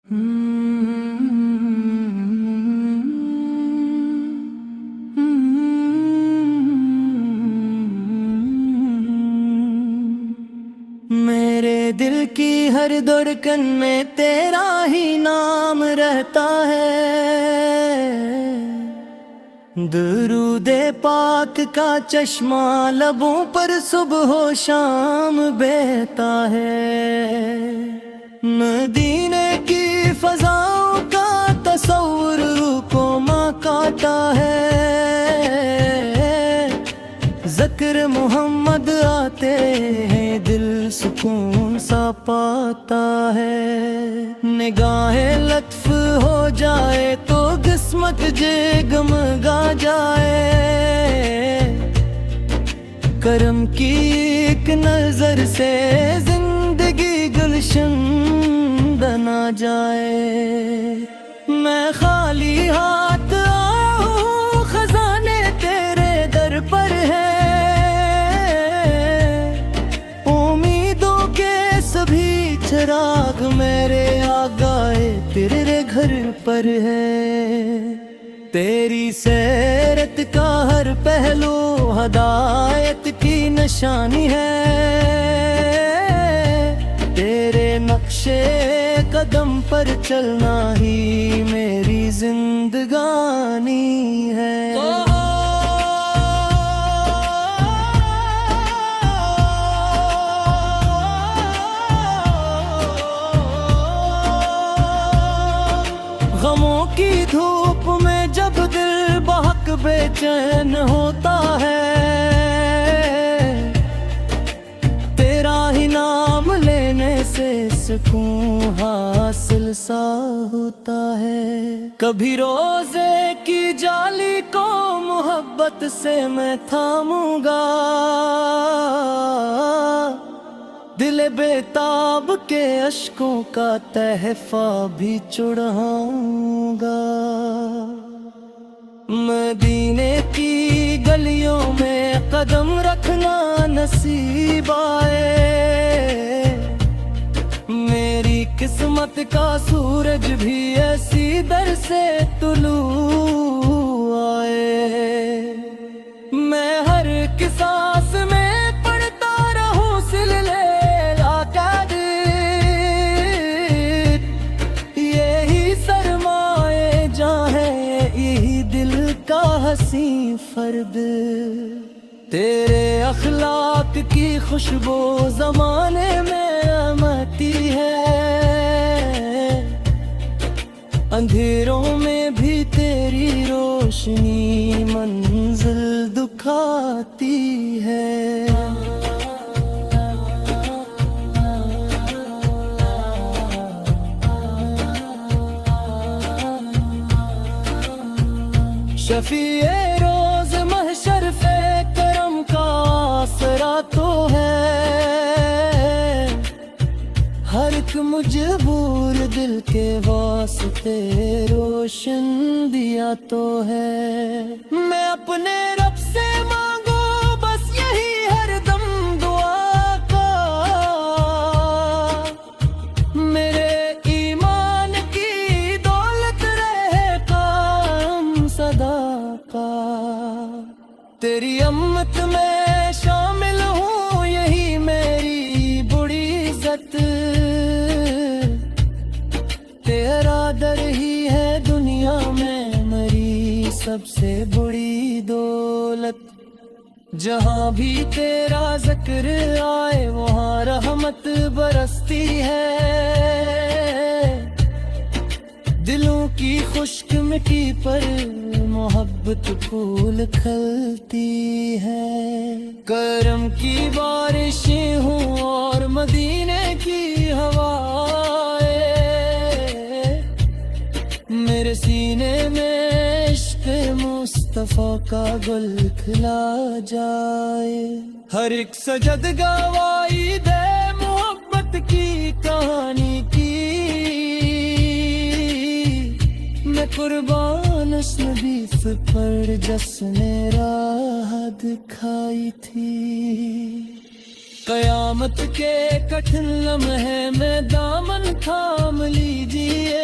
میرے دل کی ہر دھڑکن میں تیرا ہی نام رہتا ہے، درود پاک کا چشمہ لبوں پر صبح و شام بہتا ہے، مدینے کی فضاؤں کا تصور روح کو مہکاتا ہے، ذکر محمد آتے ہیں دل سکون سا پاتا ہے، نگاہ لطف ہو جائے تو قسمت جگمگا جائے، کرم کی ایک نظر سے زندگی گلشن بنا جائے، میں خالی ہاتھ آیا ہوں خزانے تیرے در پر ہے، امیدوں کے سبھی چراغ میرے آگائے تیرے گھر پر ہے، تیری سیرت کا ہر پہلو ہدایت کی نشانی ہے، تیرے نقشے قدم پر چلنا ہی میری زندگانی ہے۔ غموں کی دھوپ میں جب دل بہک بے چین ہوتا ہے، تیرا ہی نام لینے سے سکون حاصل سا ہوتا ہے، کبھی روزے کی جالی کو محبت سے میں تھاموں گا، دل بیتاب کے اشکوں کا تحفہ بھی چڑھاؤں گا، مدینے کی گلیوں میں قدم رکھنا نصیب آئے، میری قسمت کا سورج بھی ایسی در سے طلوع آئے، میں ہر قصاص میں پڑھتا رہوں سلسلے کا حسین فرد، تیرے اخلاق کی خوشبو زمانے میں آتی ہے، اندھیروں میں بھی تیری روشنی منزل دکھاتی ہے، شفیع روز محشر کرم کا آسرا تو ہے، ہر ایک مجبور دل کے واسطے روشن دیا تو ہے، میں اپنے رب سے مانگو بس یہی ہر دم دعا کا، میرے ایمان کی دولت رہے قائم صدا کا، تیری امت میں شامل ہوں یہی میری بڑی عزت، تیرا در ہی ہے دنیا میں میری سب سے بڑی دولت، جہاں بھی تیرا ذکر آئے وہاں رحمت برستی ہے، دلوں کی خشک مٹی پر محبت پھول کھلتی ہے، کرم کی بارشیں ہوں اور مدینے کی ہوائیں، میرے سینے میں عشق مصطفیٰ کا گل کھلا جائے، ہر ایک سجد گواہی دے محبت کی کہانی کی، میں قربان اس نبی پر جس نے راہ دکھائی تھی، قیامت کے کٹھن لمحے میں دامن تھام لیجیے،